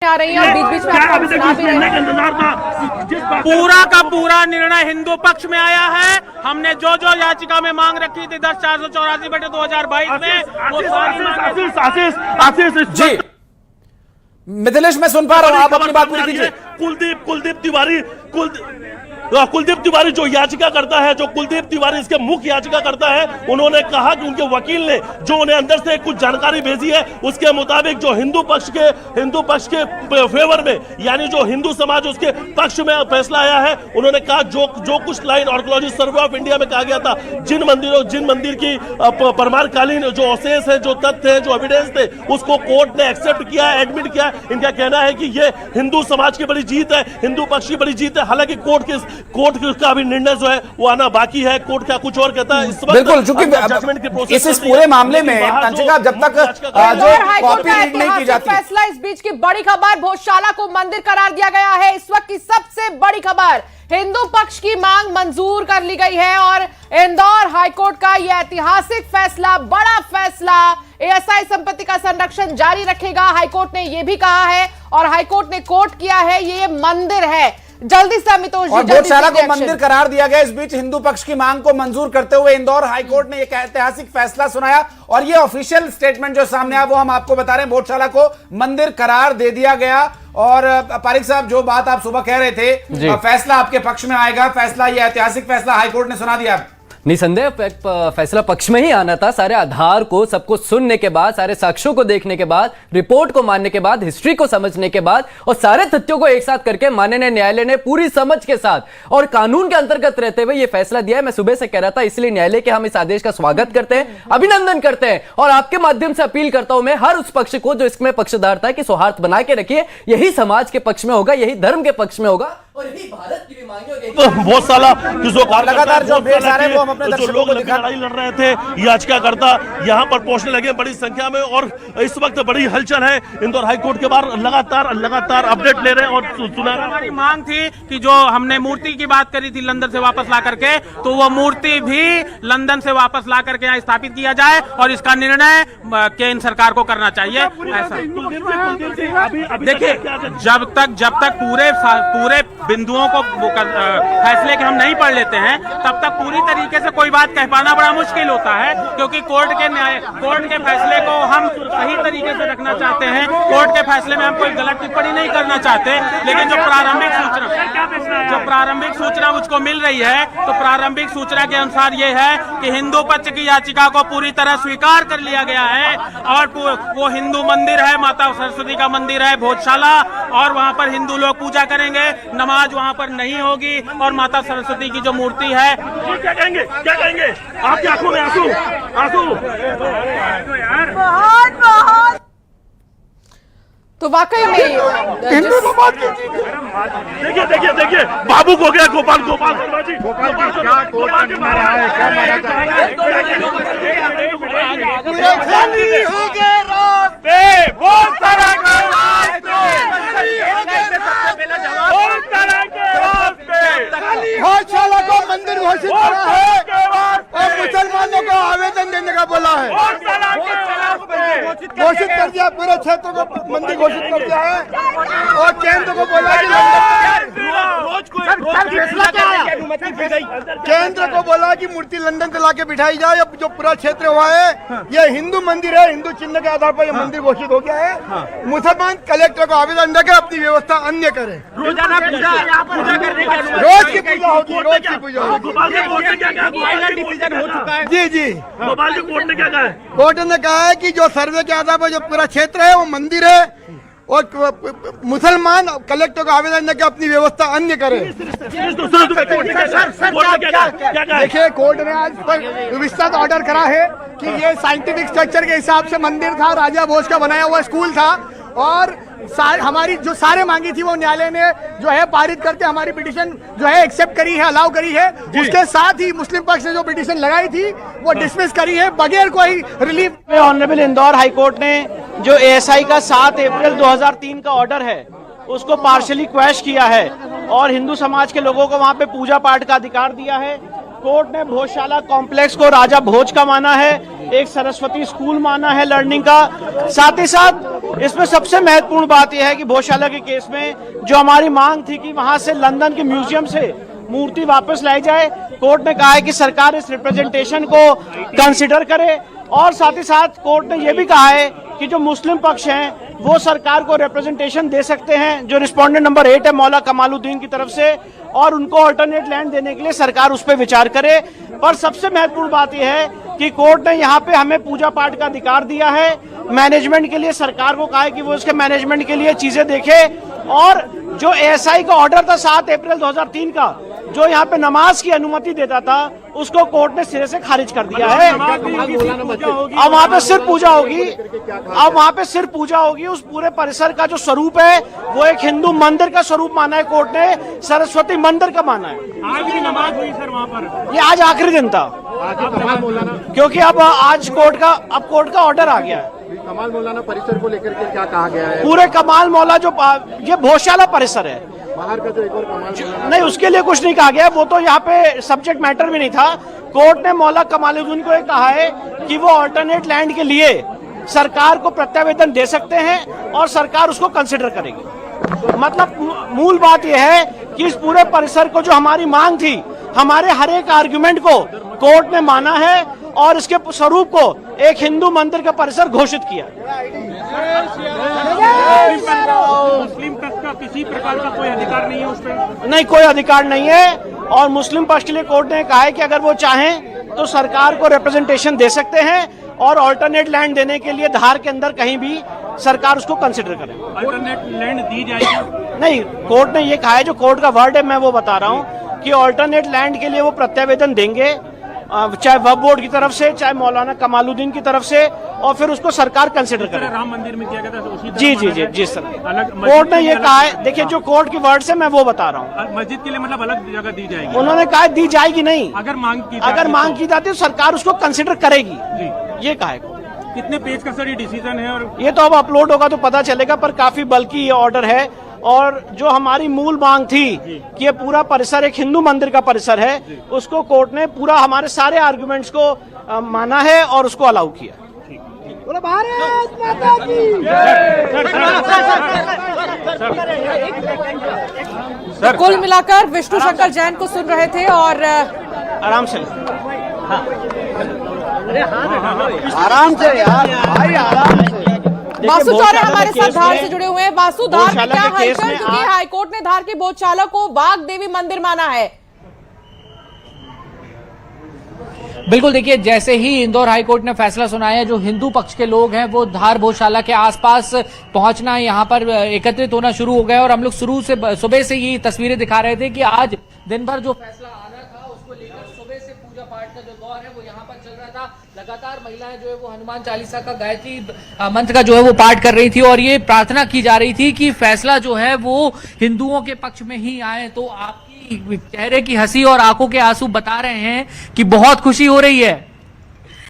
आ रही है और बीच बीच में आपको सुना भी रहे हैं। पूरा का पूरा निर्णय हिंदू पक्ष में आया है। हमने जो जो याचिका में मांग रखी थी 10/484/2022 में वो सारी जी मिथिलेश मैं सुन पा रहा हूं, आप अपनी बात पूरी कीजिए। कुलदीप तिवारी जो याचिका करता है, जो कुलदीप तिवारी इसके मुख्य याचिका करता है, उन्होंने कहा कि उनके वकील ने जो उन्हें अंदर से कुछ जानकारी भेजी है उसके मुताबिक जो हिंदू पक्ष के फेवर में, यानी जो हिंदू समाज उसके पक्ष में फैसला आया है, उन्होंने कहा जो कुछ लाइन ऑर्कोलॉजी सर्वे ऑफ इंडिया में कहा गया था, जिन मंदिर की परमारकालीन जो अवशेष है, जो तथ्य है, जो एविडेंस थे, उसको कोर्ट ने एक्सेप्ट किया, एडमिट किया। इनका कहना है कि ये हिंदू समाज की बड़ी जीत है, हिंदू पक्ष की बड़ी जीत है। हालांकि कोर्ट का अभी निर्णय जो है वो आना बाकी है। कोर्ट क्या कुछ और कहता है इस वक्त, बिल्कुल, चूंकि इस पूरे मामले में जब तक जो कॉपी रीड नहीं की जाती फैसला, इस बीच की बड़ी खबर, भोजशाला को मंदिर करार दिया गया है। इस वक्त की सबसे बड़ी खबर, हिंदू पक्ष की मांग मंजूर कर ली गई है और इंदौर हाईकोर्ट का यह ऐतिहासिक फैसला, बड़ा फैसला, एएसआई संपत्ति का संरक्षण जारी रखेगा। हाईकोर्ट ने यह भी कहा है और हाईकोर्ट ने कोर्ट किया है ये मंदिर है। जल्दी से अमितोष जी, भोजशाला को मंदिर करार दिया गया। इस बीच हिंदू पक्ष की मांग को मंजूर करते हुए इंदौर हाईकोर्ट ने एक ऐतिहासिक फैसला सुनाया और ये ऑफिशियल स्टेटमेंट जो सामने आया वो हम आपको बता रहे हैं। भोजशाला को मंदिर करार दे दिया गया और पारिक साहब जो बात आप सुबह कह रहे थे, फैसला आपके पक्ष में आएगा, फैसला ये ऐतिहासिक फैसला हाईकोर्ट ने सुना दिया। निसंदेह फैसला पक्ष में ही आना था। सारे आधार को सबको सुनने के बाद, सारे साक्ष्यों को देखने के बाद, रिपोर्ट को मानने के बाद, हिस्ट्री को समझने के बाद और सारे तथ्यों को एक साथ करके माननीय न्यायालय ने पूरी समझ के साथ और कानून के अंतर्गत रहते हुए यह फैसला दिया है। मैं सुबह से कह रहा था, इसलिए न्यायालय के हम इस आदेश का स्वागत करते हैं, अभिनंदन करते हैं और आपके माध्यम से अपील करता हूं मैं हर उस पक्ष को जो इसमें पक्षधार था कि सौहार्द बना के रखिए। यही समाज के पक्ष में होगा, यही धर्म के पक्ष में होगा और यही भारत की भी मांग होगी। बहुत सारा लगातार जो हम अपने दर्शकों को लड़ाई लड़ रहे थे याचिकाकर्ता, यहाँ पर पहुंचने लगे बड़ी संख्या में और इस वक्त बड़ी हलचल है। इंदौर हाईकोर्ट के बाहर लगातार अपडेट ले रहे हैं और सुना रहे हैं। हमारी मांग थी कि जो हमने मूर्ति की बात करी थी लंदन से वापस ला करके, तो वो मूर्ति भी लंदन से वापस ला करके यहाँ स्थापित किया जाए और इसका निर्णय केंद्र सरकार को करना चाहिए। ऐसा देखिए, जब तक पूरे बिंदुओं को फैसले के हम नहीं पढ़ लेते हैं तब तक पूरी तरीके से कोई बात कह पाना बड़ा मुश्किल होता है, क्योंकि कोर्ट के फैसले को हम सही तरीके से रखना चाहते हैं। कोर्ट के फैसले में हम कोई गलत टिप्पणी नहीं करना चाहते, लेकिन जो प्रारंभिक सूचना मुझको मिल रही है, तो प्रारंभिक सूचना के अनुसार ये है कि हिंदू पक्ष की याचिका को पूरी तरह स्वीकार कर लिया गया है और वो हिंदू मंदिर है, माता सरस्वती का मंदिर है भोजशाला, और वहां पर हिंदू लोग पूजा करेंगे, नमाज वहां पर नहीं होगी और माता सरस्वती की जो मूर्ति है। क्या कहेंगे आपकी आंखों में आंसू बहुत तो वाकई में हिंदू समाज की देखिए बाबू को गया गोपाल शर्मा जी, भोजशाला को मंदिर घोषित करा है और मुसलमानों को आवेदन देने का बोला है। घोषित कर दिया, पूरे क्षेत्र को मंदिर घोषित कर दिया है और केंद्र को बोला कि मूर्ति लंदन से लाके बिठाई जाए। अब जो पूरा क्षेत्र हुआ है ये हिंदू मंदिर है, हिंदू चिन्ह के आधार पर ये मंदिर घोषित हो गया है। मुसलमान कलेक्टर को आवेदन देकर अपनी व्यवस्था अन्य करे। रोजाना रोज की पूजा होगी, रोज की पूजा होगी। जी गोपाल जी, कोर्ट ने क्या कहा है? कोर्ट ने कहा है कि जो सर्वे के आधार पर जो पूरा क्षेत्र है वो मंदिर है और मुसलमान कलेक्टर को आवेदन देकर अपनी व्यवस्था अन्य करे। देखिए, कोर्ट ने आज पर विस्तृत ऑर्डर करा है कि ये साइंटिफिक स्ट्रक्चर के हिसाब से मंदिर था, राजा भोज का बनाया हुआ स्कूल था और हमारी जो सारे मांगी थी वो न्यायालय ने जो है पारित करके हमारी पिटीशन जो है एक्सेप्ट करी है, अलाउ करी है। उसके साथ ही मुस्लिम पक्ष ने जो पिटीशन लगाई थी वो डिसमिस करी है बगैर कोई रिलीफ। ऑनरेबल इंदौर हाईकोर्ट ने जो एएसआई का 7 अप्रैल 2003 का ऑर्डर है उसको पार्शली क्वैश किया है और हिंदू समाज के लोगों को वहां पे पूजा पाठ का अधिकार दिया है। कोर्ट ने भोजशाला कॉम्प्लेक्स को राजा भोज का माना है। एक सरस्वती स्कूल माना है लर्निंग का। साथ ही साथ इसमें सबसे महत्वपूर्ण बात यह है कि भोजशाला के केस में जो हमारी मांग थी कि वहां से लंदन के म्यूजियम से मूर्ति वापस लाई जाए, कोर्ट ने कहा है कि सरकार इस रिप्रेजेंटेशन को कंसिडर करे। और साथ ही साथ कोर्ट ने यह भी कहा है कि जो मुस्लिम पक्ष हैं वो सरकार को रिप्रेजेंटेशन दे सकते हैं, जो रिस्पोंडेंट नंबर 8 है मौला कमालुद्दीन की तरफ से, और उनको अल्टरनेट लैंड देने के लिए सरकार उस पर विचार करे। पर सबसे महत्वपूर्ण बात यह है कि कोर्ट ने यहाँ पे हमें पूजा पाठ का अधिकार दिया है। मैनेजमेंट के लिए सरकार को कहा है कि वो उसके मैनेजमेंट के लिए चीजें देखे। और जो एएसआई का ऑर्डर था 7 अप्रैल 2003 का, जो यहाँ पे नमाज की अनुमति देता था, उसको कोर्ट ने सिरे से खारिज कर दिया है। अब वहाँ पे सिर्फ पूजा होगी, अब वहाँ पे सिर्फ पूजा होगी। उस पूरे परिसर का जो स्वरूप है वो एक हिंदू मंदिर का स्वरूप माना है कोर्ट ने, सरस्वती मंदिर का माना है। आज भी नमाज हुई सर वहाँ पर? ये आज आखिरी दिन था, क्योंकि अब आज कोर्ट का ऑर्डर आ गया है। कमाल मौलाना परिसर को लेकर के क्या कहा गया है? पूरे कमाल मौला जो ये भोजशाला परिसर है, बाहर का जो एक और कमाल नहीं, उसके लिए कुछ नहीं कहा गया। वो तो यहाँ पे सब्जेक्ट मैटर भी नहीं था। कोर्ट ने मौला कमालुद्दीन को ये कहा है कि वो अल्टरनेट लैंड के लिए सरकार को प्रत्यावेदन दे सकते हैं और सरकार उसको कंसिडर करेगी। मतलब मूल बात यह है कि इस पूरे परिसर को जो हमारी मांग थी, हमारे हर एक आर्गुमेंट को कोर्ट ने माना है और इसके स्वरूप को एक हिंदू मंदिर का परिसर घोषित किया। मुस्लिम पक्ष का किसी प्रकार का कोई अधिकार नहीं है उस पर? नहीं, कोई अधिकार नहीं है। और मुस्लिम पक्ष के लिए कोर्ट ने कहा है कि अगर वो चाहें तो सरकार को रिप्रेजेंटेशन दे सकते हैं और अल्टरनेट लैंड देने के लिए धार के अंदर कहीं भी सरकार उसको कंसिडर करे। अल्टरनेट लैंड दी जाएगी? नहीं, कोर्ट ने ये कहा है, जो कोर्ट का वर्ड है मैं वो बता रहा हूँ कि अल्टरनेट लैंड के लिए वो प्रत्यावेदन देंगे, चाहे वक्फ बोर्ड की तरफ से, चाहे मौलाना कमालुद्दीन की तरफ से, और फिर उसको सरकार कंसिडर करे। राम मंदिर में किया गया था उसी तरह? जी सर, कोर्ट ने ये कहा है। देखिए, जो कोर्ट की वर्ड से मैं वो बता रहा हूँ। मस्जिद के लिए मतलब अलग जगह दी जाएगी? उन्होंने कहा दी जाएगी नहीं, अगर मांग की जाती तो सरकार उसको कंसिडर करेगी, ये कहा है। कितने पेज का सर ये डिसीजन है? और ये तो अब अपलोड होगा तो पता चलेगा, पर काफी बल्कि ये ऑर्डर है। और जो हमारी मूल मांग थी कि ये पूरा परिसर एक हिंदू मंदिर का परिसर है, उसको कोर्ट ने पूरा हमारे सारे आर्गुमेंट्स को माना है और उसको अलाउ किया। भारत माता की तो कुल मिलाकर विष्णु शंकर जैन को सुन रहे थे और आराम से आराम से यार भाई, आराम से। वासु चौरे हमारे साथ धार से जुड़े हुए हैं। वासु, धार में क्या के केस हलचल, में क्योंकि हाईकोर्ट ने धार के भोजशाला को बाग देवी मंदिर माना है। बिल्कुल, देखिए, जैसे ही इंदौर हाईकोर्ट ने फैसला सुनाया, जो हिंदू पक्ष के लोग हैं वो धार भोजशाला के आसपास पहुंचना, यहां पर एकत्रित होना शुरू हो गए। और हम लोग शुरू से सुबह से ये तस्वीरें दिखा रहे थे कि आज दिन भर जो फैसला आना था उसको लेकर सुबह से पूजा पाठ का जो दौर है वो यहाँ पर चल रहा था। लगातार महिलाएं जो है वो हनुमान चालीसा का, गायत्री मंत्र का जो है वो पाठ कर रही थी और ये प्रार्थना की जा रही थी कि फैसला जो है वो हिंदुओं के पक्ष में ही आए। तो आपकी चेहरे की हंसी और आंखों के आंसू बता रहे हैं कि बहुत खुशी हो रही है।